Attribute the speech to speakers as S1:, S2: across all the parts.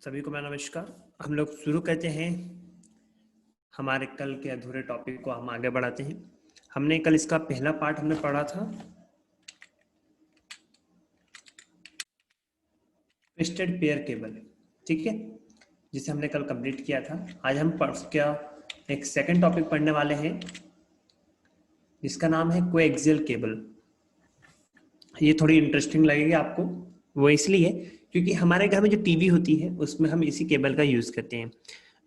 S1: सभी को मेरा नमस्कार। हम लोग शुरू करते हैं हमारे कल के अधूरे टॉपिक को, हम आगे बढ़ाते हैं। हमने कल इसका पहला पार्ट हमने पढ़ा था ट्विस्टेड पेयर केबल, ठीक है, जिसे हमने कल कंप्लीट किया था। आज हम क्या एक सेकंड टॉपिक पढ़ने वाले हैं जिसका नाम है कोएक्सियल केबल। ये थोड़ी इंटरेस्टिंग लगेगी आपको, वो इसलिए क्योंकि हमारे घर में जो टीवी होती है उसमें हम इसी केबल का यूज़ करते हैं।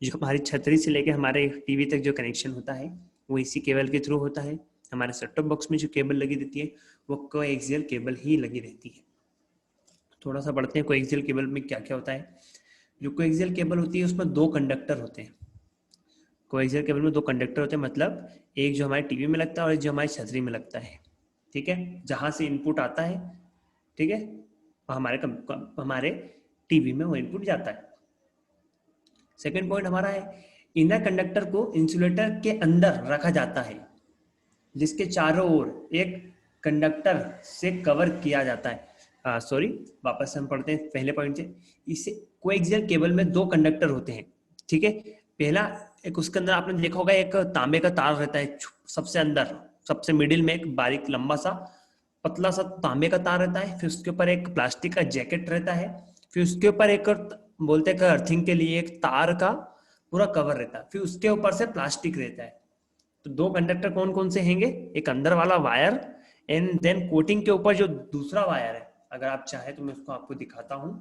S1: जो हमारी छतरी से लेकर हमारे टीवी तक जो कनेक्शन होता है वो इसी केबल के थ्रू होता है। हमारे सेट टॉप बॉक्स में जो केबल लगी रहती है वो कोएक्सियल केबल ही लगी रहती है। थोड़ा सा पढ़ते हैं कोएक्सियल केबल में क्या क्या होता है। जो कोएक्सियल केबल होती है उसमें दो कंडक्टर होते हैं। कोएक्सियल केबल में दो कंडक्टर होते हैं, मतलब एक जो हमारे टीवी में लगता है और एक जो हमारी छतरी में लगता है, ठीक है, जहाँ से इनपुट आता है, ठीक है, हमारे टीवी में वो इनपुट जाता है। सेकेंड पॉइंट हमारा है इनर कंडक्टर को इंसुलेटर के अंदर रखा जाता है जिसके चारों ओर एक कंडक्टर से कवर किया जाता है। सॉरी, वापस हम पढ़ते हैं पहले पॉइंट से। इसे कोएक्सियल केबल में दो कंडक्टर होते हैं, ठीक है। पहला एक उसके अंदर आपने देखा होगा एक तांबे का तार रहता है, सबसे अंदर सबसे मिडिल में एक बारीक लंबा सा पतला सा तांबे का तार रहता है। फिर उसके ऊपर एक प्लास्टिक का जैकेट रहता है। फिर उसके ऊपर एक बोलते हैं अर्थिंग के लिए एक तार का पूरा कवर रहता है। फिर उसके ऊपर से प्लास्टिक रहता है। तो दो कंडक्टर कौन कौन से हैंगे? एक अंदर वाला वायर एंड देन कोटिंग के ऊपर जो दूसरा वायर है। अगर आप चाहे तो मैं उसको आपको दिखाता हूं,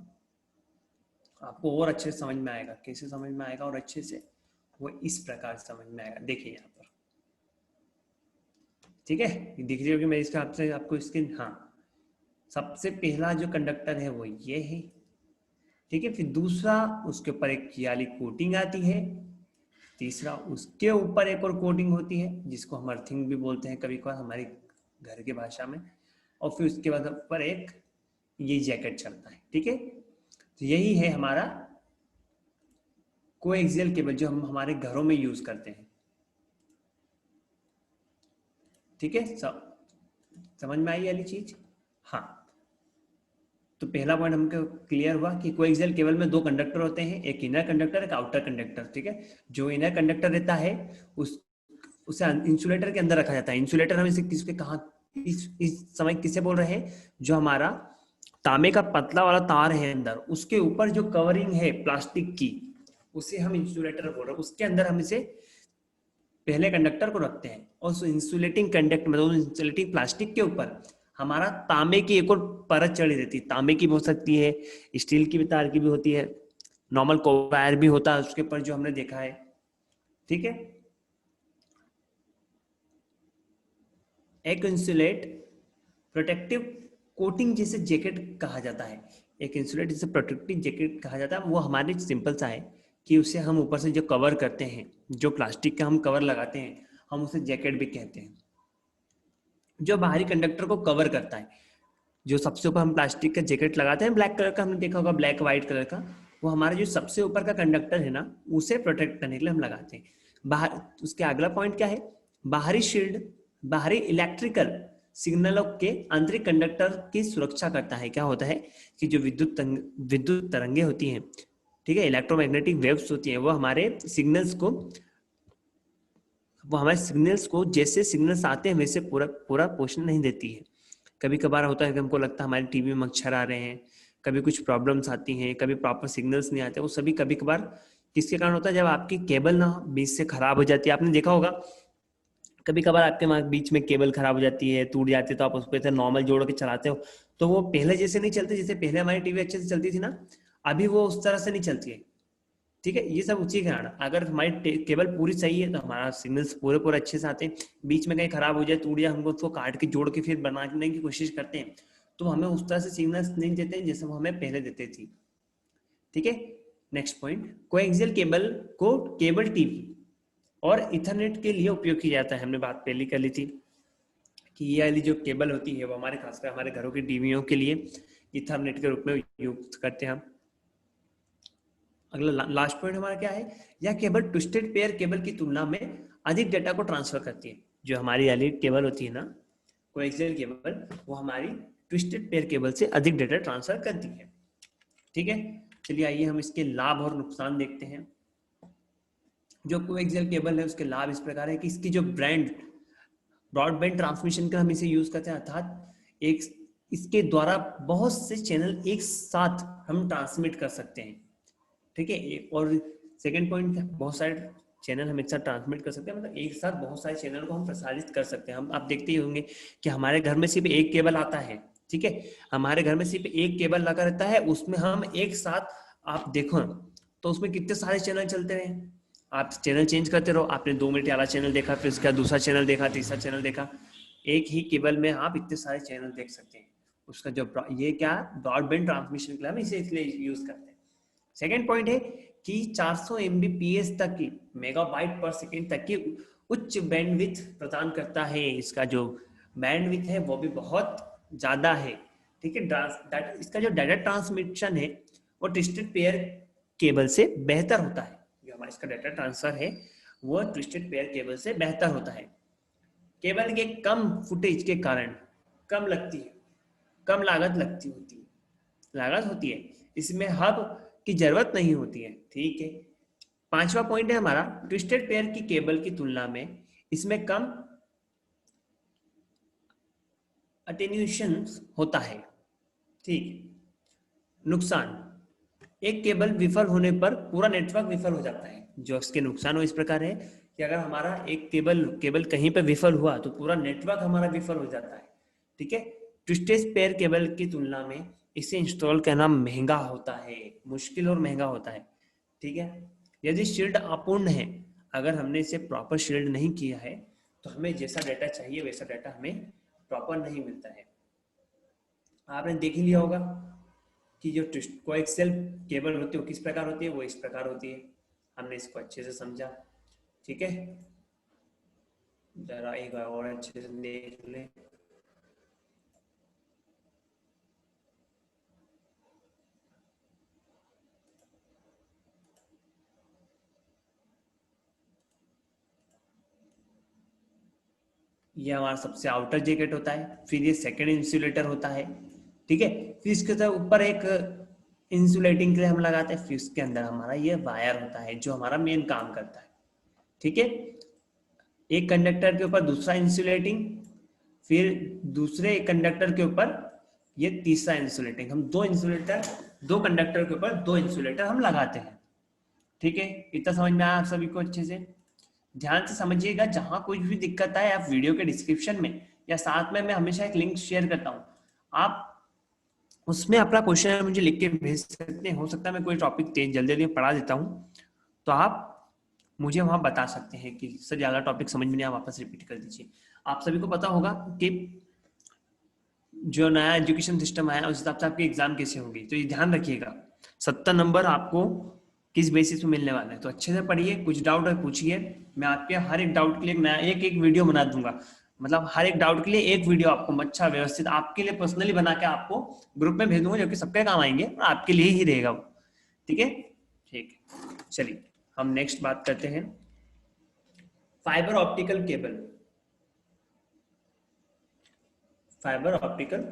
S1: आपको और अच्छे से समझ में आएगा। कैसे समझ में आएगा और अच्छे से? वो इस प्रकार समझ में आएगा। देखिए यहाँ पर, ठीक है, दिख रही होगी मेरी इसका आपसे आपको स्क्रीन। हाँ, सबसे पहला जो कंडक्टर है वो ये है, ठीक है। फिर दूसरा उसके ऊपर एक वाली कोटिंग आती है। तीसरा उसके ऊपर एक और कोटिंग होती है जिसको हम अर्थिंग भी बोलते हैं कभी कभार हमारी घर की भाषा में। और फिर उसके बाद ऊपर एक ये जैकेट चलता है, ठीक है। तो यही है हमारा कोएक्सियल केबल जो हम हमारे घरों में यूज करते हैं, ठीक है। समझ में आई वाली चीज? हाँ, तो पहला पॉइंट हमको क्लियर हुआ कि कोएक्सियल केबल में दो कंडक्टर होते हैं, एक इनर कंडक्टर एक आउटर कंडक्टर, ठीक है। जो इनर कंडक्टर रहता है उसे इंसुलेटर के अंदर रखा जाता है। इंसुलेटर हम इसे किसके कहा इस समय किसे बोल रहे हैं? जो हमारा तांबे का पतला वाला तार है अंदर, उसके ऊपर जो कवरिंग है प्लास्टिक की, उसे हम इंसुलेटर बोल रहे हैं। उसके अंदर हम इसे पहले कंडक्टर को रखते हैं और उस इंसुलेटिंग कंडक्ट मतलब इंसुलेटिंग प्लास्टिक के ऊपर हमारा तांबे की एक और परत चढ़ी रहती है। तांबे की भी हो सकती है, स्टील की भी, तार की भी होती है, नॉर्मल वायर भी होता है उसके ऊपर, जो हमने देखा है, ठीक है। एक इंसुलेट प्रोटेक्टिव कोटिंग जिसे जैकेट कहा जाता है, एक इंसुलेट जिसे प्रोटेक्टिव जैकेट कहा जाता है, वो हमारे सिंपल सा है कि उसे हम ऊपर से जो कवर करते हैं, जो प्लास्टिक का हम कवर लगाते हैं, हम उसे जैकेट भी कहते हैं। जो बाहरी कंडक्टर को कवर करता है, जो सबसे ऊपर हम प्लास्टिक का जैकेट लगाते हैं ब्लैक कलर का, हमने देखा होगा ब्लैक व्हाइट कलर का, वो हमारा जो सबसे ऊपर का कंडक्टर है ना, उसे प्रोटेक्ट करने के लिए हम लगाते हैं। बाहर उसके अगला पॉइंट क्या है? बाहरी शील्ड बाहरी इलेक्ट्रिकल सिग्नलों के आंतरिक कंडक्टर की सुरक्षा करता है। क्या होता है कि जो विद्युत तरंगे होती हैं, ठीक है, इलेक्ट्रोमैग्नेटिक वेव्स होती हैं, वो हमारे सिग्नल्स को जैसे सिग्नल्स आते हैं वैसे पूरा पोषण नहीं देती है। कभी कभार होता है कि हमको लगता है हमारे टीवी में मच्छर आ रहे हैं, कभी कुछ प्रॉब्लम्स आती हैं, कभी प्रॉपर सिग्नल्स नहीं आते। वो सभी कभी कभार किसके कारण होता है? जब आपकी केबल ना बीच से खराब हो जाती है। आपने देखा होगा कभी कभार आपके बीच में केबल खराब हो जाती है, टूट जाती है, तो आप उस पर नॉर्मल जोड़ के चलाते हो तो वो पहले जैसे नहीं चलते। जैसे पहले हमारी टीवी अच्छे से चलती थी ना, अभी वो उस तरह से नहीं चलती है, ठीक है। ये सब उसी कारण, अगर हमारी केबल पूरी सही है तो हमारा सिग्नल्स पूरे अच्छे से आते हैं। बीच में कहीं खराब हो जाए, टूट जाए, हमको उसको काट के जोड़ के फिर बनाने की कोशिश करते हैं, तो हमें उस तरह से सिग्नल्स नहीं देते हैं जैसे वो हमें पहले देते थे, ठीक है। नेक्स्ट पॉइंट, कोएक्सियल केबल को केबल टीवी और इथरनेट के लिए उपयोग किया जाता है। हमने बात पहले कर ली थी कि ये वाली जो केबल होती है वो हमारे खासकर हमारे घरों की टीवियों के लिए इथरनेट के रूप में यूज करते हैं हम। अगला लास्ट पॉइंट हमारा क्या है? यह केबल ट्विस्टेड पेयर केबल की तुलना में अधिक डेटा को ट्रांसफर करती है। जो हमारी वाली केबल होती है ना, कोएक्सियल केबल, वो हमारी ट्विस्टेड पेयर केबल से अधिक डेटा ट्रांसफर करती है, ठीक है। चलिए आइए हम इसके लाभ और नुकसान देखते हैं। जो कोएक्सियल केबल है उसके लाभ इस प्रकार है कि इसकी जो ब्रॉडबैंड ट्रांसमिशन का हम इसे यूज करते हैं, अर्थात एक इसके द्वारा बहुत से चैनल एक साथ हम ट्रांसमिट कर सकते हैं। ठीक है, और सेकंड पॉइंट, बहुत सारे चैनल हम एक साथ ट्रांसमिट कर सकते हैं, मतलब एक साथ बहुत सारे चैनल को हम प्रसारित कर सकते हैं। हम आप देखते ही होंगे कि हमारे घर में सिर्फ एक केबल आता है। ठीक है, हमारे घर में सिर्फ एक केबल लगा रहता है, उसमें हम एक साथ, आप देखो तो उसमें कितने सारे चैनल चलते रहे, आप चैनल चेंज करते रहो। आपने 2 मिनट वाला चैनल देखा, फिर उसका दूसरा चैनल देखा, तीसरा चैनल देखा, एक ही केबल में आप इतने सारे चैनल देख सकते हैं। उसका जो ये क्या ब्रॉडबैंड ट्रांसमिशन के लिए हम इसे इसलिए यूज करते हैं। सेकेंड पॉइंट है कि 400 Mbps तक की, मेगाबाइट पर सेकेंड तक की उच्च बैंडविड्थ प्रदान करता है। इसका जो बैंडविड्थ है वो भी बहुत ज्यादा है। ठीक है, इसका जो डाटा ट्रांसमिशन है वो ट्विस्टेड पेयर केबल से बेहतर होता है। जो हमारा इसका डाटा ट्रांसफर है वो ट्विस्टेड पेयर केबल से बेहतर होता है। केबल के कम फुटेज के कारण कम लगती है, कम लागत होती है। इसमें हब की जरूरत नहीं होती है। ठीक है, 5वां पॉइंट है हमारा, ट्विस्टेड पेयर की केबल की तुलना में इसमें कम अटेन्यूएशन होता है। ठीक, नुकसान, एक केबल विफल होने पर पूरा नेटवर्क विफल हो जाता है। जो इसके नुकसान हो इस प्रकार है कि अगर हमारा एक केबल कहीं पर विफल हुआ तो पूरा नेटवर्क हमारा विफल हो जाता है। ठीक है, ट्विस्टेड पेयर केबल की तुलना में इसे इंस्टॉल करना महंगा होता है, मुश्किल और महंगा होता है। ठीक है, यदि शील्ड अपूर्ण है, अगर हमने इसे प्रॉपर शील्ड नहीं किया है तो हमें जैसा डाटा चाहिए वैसा डाटा हमें प्रॉपर नहीं मिलता है। आपने देख ही लिया होगा कि जो कोएक्सियल केबल होती है वो किस प्रकार होती है, वो इस प्रकार होती है। हमने इसको अच्छे से समझा। ठीक है, जरा एक बार और अच्छे से देख लें। ये हमारा सबसे आउटर जैकेट होता है, फिर ये सेकेंड इंसुलेटर होता है। ठीक है, फिर इसके ऊपर एक इंसुलेटिंग के लिए हम लगाते हैं, फिर उसके अंदर हमारा ये वायर होता है जो हमारा मेन काम करता है। ठीक है, एक कंडक्टर के ऊपर दूसरा इंसुलेटिंग, फिर दूसरे कंडक्टर के ऊपर ये तीसरा इंसुलेटिंग। हम दो कंडक्टर के ऊपर 2 इंसुलेटर हम लगाते हैं। ठीक है, इतना समझ में आया आप सभी को अच्छे से? ध्यान से समझिएगा, जहां कुछ भी दिक्कत आए आप वीडियो के डिस्क्रिप्शन में या साथ में मैं हमेशा एक लिंक शेयर करता हूं, आप उसमें अपना क्वेश्चन मुझे लिख के भेज सकते हैं। हो सकता है मैं कोई टॉपिक तेज जल्दी जल्दी पढ़ा देता हूं, तो आप मुझे वहां बता सकते हैं कि सर ज्यादा टॉपिक समझ में नहीं आया, वापस रिपीट कर दीजिए। आप सभी को पता होगा कि जो नया एजुकेशन सिस्टम आया उस हिसाब से आपकी एग्जाम कैसे होगी, तो ये ध्यान रखिएगा। 70 नंबर आपको किस बेसिस पे मिलने वाला है, तो अच्छे से पढ़िए। कुछ डाउट है पूछिए, मैं आपके हर एक डाउट के लिए नया एक वीडियो बना दूंगा। मतलब हर एक डाउट के लिए एक वीडियो आपको अच्छा व्यवस्थित आपके लिए पर्सनली बना के आपको ग्रुप में भेज दूंगा, जो कि सबके काम आएंगे और आपके लिए ही रहेगा वो। ठीक है, ठीक है, चलिए हम नेक्स्ट बात करते हैं, fibre optical cable. Fibre optical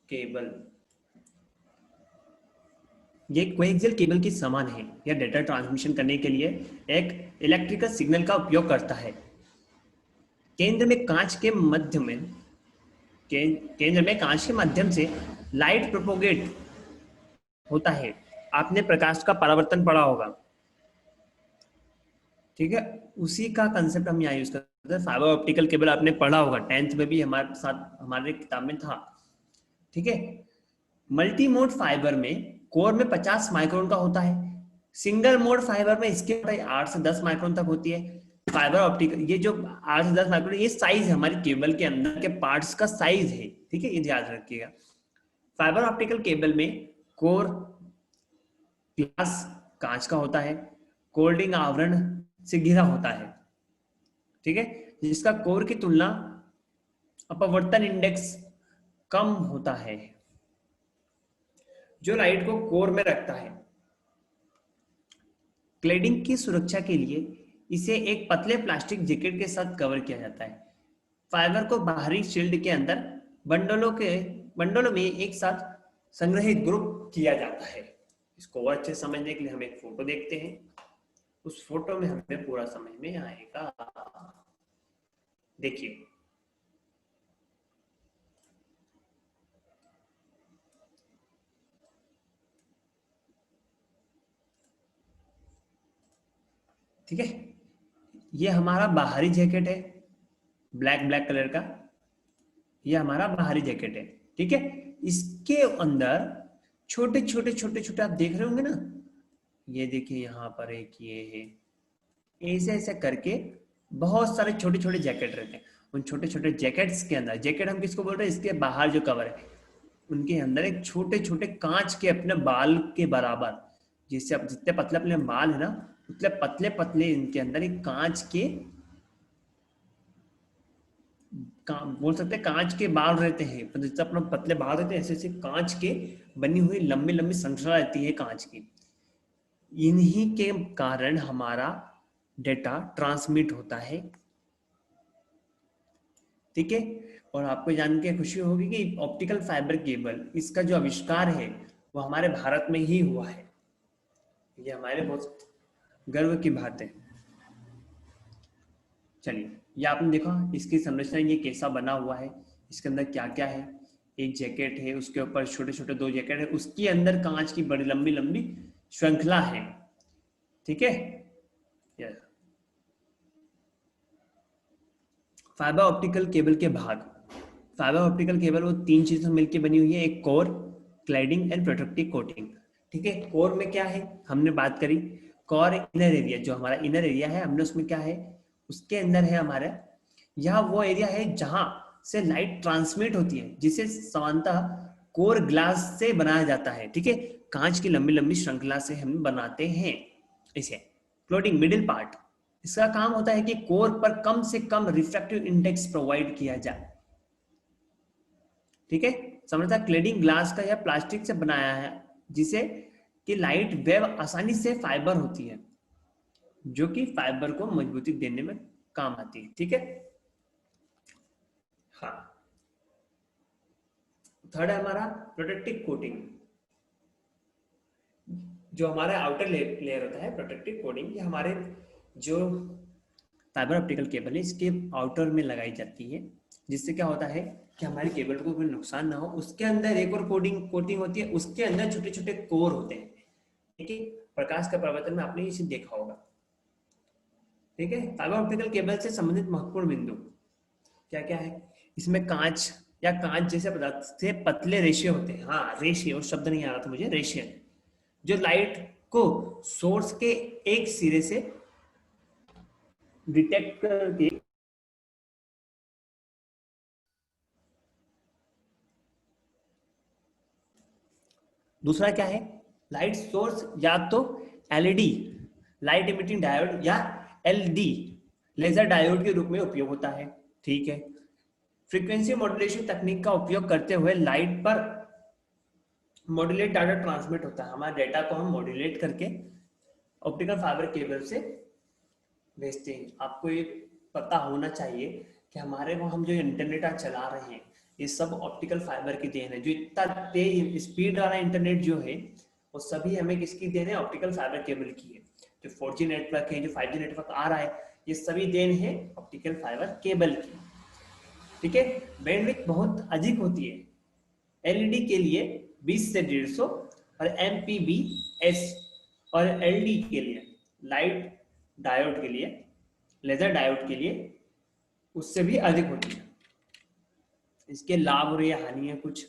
S1: cable ये कोएक्सियल केबल के समान है। यह डेटा ट्रांसमिशन करने के लिए एक इलेक्ट्रिकल सिग्नल का उपयोग करता है। केंद्र में कांच के माध्यम से लाइट प्रोपोगेट होता है। आपने प्रकाश का परावर्तन पढ़ा होगा। ठीक है, उसी का कंसेप्ट हम यहाँ यूज करते हैं। फाइबर ऑप्टिकल केबल आपने पढ़ा होगा, 10th में भी हमारे साथ हमारे किताब में था। ठीक है, मल्टी मोड फाइबर में कोर में 50 माइक्रोन का होता है। सिंगल मोड फाइबर में इसकी 8 से 10 माइक्रोन तक होती है। फाइबर ऑप्टिकल ये जो 8 से 10 माइक्रोन ये साइज है, हमारी केबल के अंदर के पार्ट्स का साइज है। ठीक है, ये याद रखिएगा। फाइबर ऑप्टिकल केबल में कोर ग्लास कांच का होता है, कोल्डिंग आवरण से घिरा होता है। ठीक है, जिसका कोर की तुलना अपवर्तन इंडेक्स कम होता है, जो लाइट को कोर में रखता है। क्लेडिंग की सुरक्षा के लिए इसे एक पतले प्लास्टिक जैकेट के साथ कवर किया जाता है। फाइबर को बाहरी शील्ड के अंदर बंडलों में एक साथ संग्रहित ग्रुप किया जाता है। इसको और अच्छे समझने के लिए हम एक फोटो देखते हैं, उस फोटो में हमें पूरा समझ में आएगा। देखिए ठीक है, ये हमारा बाहरी जैकेट है, ब्लैक ब्लैक कलर का, ये हमारा बाहरी जैकेट है। ठीक है, इसके अंदर छोटे छोटे छोटे छोटे आप देख रहे होंगे ना, ये देखिए यहाँ पर एक ये है, ऐसे ऐसे करके बहुत सारे छोटे छोटे जैकेट रहते हैं। उन छोटे छोटे जैकेट्स के अंदर, जैकेट हम किसको बोल रहे हैं, इसके बाहर जो कवर है, उनके अंदर एक छोटे छोटे कांच के अपने बाल के बराबर, जिससे अब जितने पतले पतले बाल है ना, उतने पतले पतले इनके अंदर एक कांच के बोल सकते हैं कांच के बाल रहते हैं। तो जैसे अपना पतले बाल रहते हैं, ऐसे ऐसे कांच के बनी हुई लंबी लंबी श्रृंखला रहती है कांच की। इन्हीं के कारण हमारा डेटा ट्रांसमिट होता है। ठीक है, और आपको जान के खुशी होगी कि ऑप्टिकल फाइबर केबल, इसका जो आविष्कार है वो हमारे भारत में ही हुआ है। ये हमारे बहुत गर्व की बात है। चलिए, ये आपने देखा इसकी संरचना, ये कैसा बना हुआ है, इसके अंदर क्या क्या है। एक जैकेट है, उसके ऊपर छोटे छोटे दो जैकेट है, उसके अंदर कांच की बड़ी लंबी लंबी श्रृंखला है। ठीक है, फाइबर ऑप्टिकल केबल के भाग। फाइबर ऑप्टिकल केबल वो तीन चीजों से मिलकर बनी हुई है, एक core, cladding and protective coating. ठीक है, कोर में क्या है हमने बात करी, कोर इनर एरिया, जो हमारा इनर एरिया है हमने उसमें क्या है, उसके अंदर है हमारा, यह वो एरिया है जहां से लाइट ट्रांसमिट होती है, जिसे सामान्यतः कोर ग्लास से बनाया जाता है। ठीक है, कांच की लंबी लंबी श्रृंखला से हम बनाते हैं इसे। क्लोटिंग मिडिल पार्ट, इसका काम होता है कि कोर पर कम से कम रिफ्रैक्टिव इंडेक्स प्रोवाइड किया जाए। ठीक है, समझता, क्लेडिंग ग्लास का या प्लास्टिक से बनाया है, जिसे कि लाइट वेव आसानी से फाइबर होती है, जो कि फाइबर को मजबूती देने में काम आती है। ठीक है, हाँ। थर्ड है हमारा प्रोटेक्टिव कोटिंग। जो हमारा आउटर लेयर होता है प्रोटेक्टिव कोटिंग, ये हमारे जो फाइबर ऑप्टिकल केबल है इसके आउटर में लगाई जाती है, जिससे क्या होता है कि हमारे केबल को कोई नुकसान ना हो। उसके अंदर एक और कोटिंग होती है, उसके अंदर छोटे छोटे कोर होते हैं। ठीक है, प्रकाश का परावर्तन में आपने इसे देखा होगा। ठीक है, फाइबर ऑप्टिकल केबल से संबंधित महत्वपूर्ण बिंदु क्या क्या है, इसमें कांच या कांच जैसे पदार्थ से पतले रेशे होते हैं। हाँ, रेशे, वो शब्द नहीं आ रहा था मुझे, रेशे, जो लाइट को सोर्स के एक सिरे से डिटेक्ट करके दूसरा क्या है, लाइट सोर्स या तो एलईडी, लाइट इमिटिंग डायोड, या एलडी, लेजर डायोड के रूप में उपयोग होता है। ठीक है, फ्रीक्वेंसी मॉड्यूलेशन तकनीक का उपयोग करते हुए लाइट पर मॉड्यूलेट डाटा ट्रांसमिट होता है। हमारे डेटा को हम मॉड्यूलेट करके ऑप्टिकल फाइबर केबल से भेजते हैं। आपको ये पता होना चाहिए कि हमारे वो हम जो इंटरनेट आज चला रहे हैं, ये सब ऑप्टिकल फाइबर की देन है। जो इतना तेज स्पीड वाला इंटरनेट जो है, वो सभी हमें किसकी देन है, ऑप्टिकल फाइबर केबल की है। जो 4G नेटवर्क है, जो 5G नेटवर्क आ रहा है, ये सभी देन है ऑप्टिकल फाइबर केबल की। ठीक है, बैंडविड्थ बहुत अधिक होती है। एलईडी के लिए 20 से 150 और MPBS, और एलडी के लिए, लाइट डायोड के लिए, लेजर डायोड के लिए उससे भी अधिक होती है। इसके लाभ और ये हानियां कुछ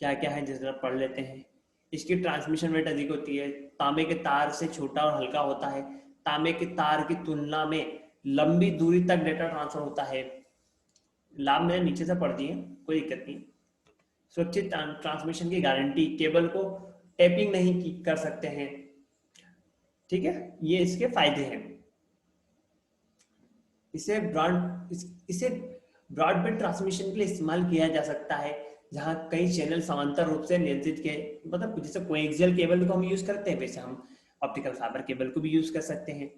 S1: क्या क्या है जरा पढ़ लेते हैं। इसकी ट्रांसमिशन रेट अधिक होती है, तांबे के तार से छोटा और हल्का होता है, तांबे के तार की तुलना में लंबी दूरी तक डेटा ट्रांसफर होता है। लाभ मैंने नीचे से पढ़ दिए, कोई दिक्कत नहीं। सुरक्षित ट्रांसमिशन की गारंटी, केबल को टैपिंग नहीं कर सकते हैं। ठीक है, ये इसके फायदे हैं। इसे ब्रॉडबैंड ट्रांसमिशन के लिए इस्तेमाल किया जा सकता है, जहां कई चैनल समांतर रूप से नियंत्रित के, मतलब जैसे कोएक्सियल केबल को हम यूज करते हैं, वैसे हम ऑप्टिकल फाइबर केबल को भी यूज कर सकते हैं।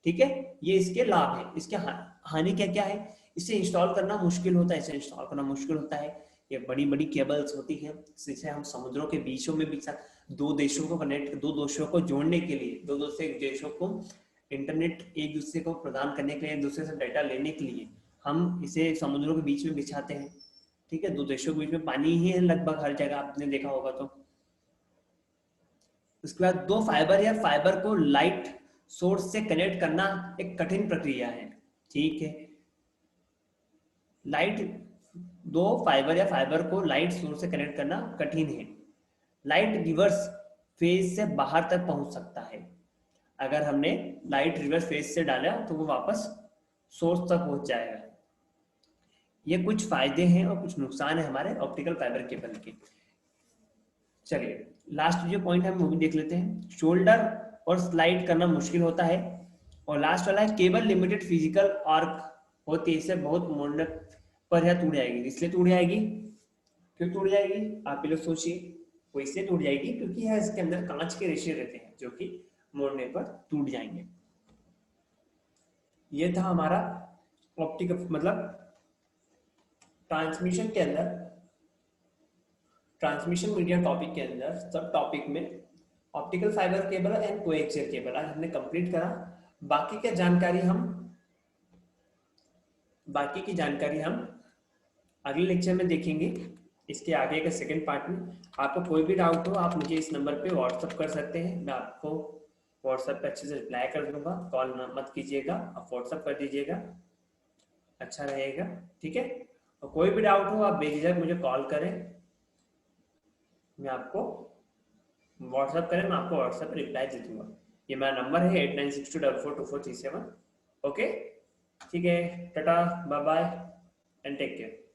S1: ठीक है, ये इसके लाभ है। इसके हानि क्या क्या है, इसे इंस्टॉल करना मुश्किल होता है, ये बड़ी बड़ी केबल्स होती हैं जिसे हम समुद्रों के बीचों में भी दो देशों को कनेक्ट, दो देशों को जोड़ने के लिए, दो दूसरे देशों को इंटरनेट एक दूसरे को प्रदान करने के लिए, एक दूसरे से डाटा लेने के लिए हम इसे समुद्रों के बीच में बिछाते हैं। ठीक है, दो देशों के बीच में पानी ही है लगभग हर जगह, आपने देखा होगा। तो उसके बाद दो फाइबर या फाइबर को लाइट सोर्स से कनेक्ट करना एक कठिन प्रक्रिया है। ठीक है, लाइट, दो फाइबर या फाइबर को लाइट सोर्स से कनेक्ट करना कठिन है। लाइट रिवर्स फेज से बाहर तक पहुंच सकता है। अगर हमने लाइट रिवर्स फेज से डाला तो वो वापस सोर्स तक पहुंच जाएगा। ये कुछ फायदे हैं और कुछ नुकसान है हमारे ऑप्टिकल फाइबर केबल के। चलिए लास्ट जो पॉइंट है हम वो भी देख लेते हैं। शोल्डर और स्लाइड करना मुश्किल होता है। और लास्ट वाला है केबल लिमिटेड फिजिकल आर्क होती है, इससे बहुत मोड़ने पर यह टूट जाएगी। इसलिए टूट जाएगी, क्यों टूट जाएगी आप लोग सोचिए। वो इसलिए टूट जाएगी क्योंकि यह इसके अंदर कांच के रेशे रहते हैं जो कि मोड़ने पर टूट जाएंगे। ये था हमारा ऑप्टिकल मतलब ट्रांसमिशन के अंदर, ट्रांसमिशन मीडिया टॉपिक के अंदर सब टॉपिक में optical fibre cable and coaxial cable आज हमने कंप्लीट करा। बाकी की जानकारी हम अगले लेक्चर में देखेंगे। इसके आगे के सेकंड पार्ट में आपको कोई भी डाउट हो आप मुझे इस नंबर पे व्हाट्सअप कर सकते हैं, मैं आपको व्हाट्सएप पे अच्छे से रिप्लाई कर दूंगा। कॉल मत कीजिएगा, आप व्हाट्सएप कर दीजिएगा, अच्छा रहेगा। ठीक है, और कोई भी डाउट हो आप बेझिझक मुझे कॉल करें, मैं आपको व्हाट्सएप करें, मैं आपको व्हाट्सएप पे रिप्लाई दे दूंगा। ये मेरा नंबर है 8962442437। ओके, ठीक है, tata, bye bye and take care.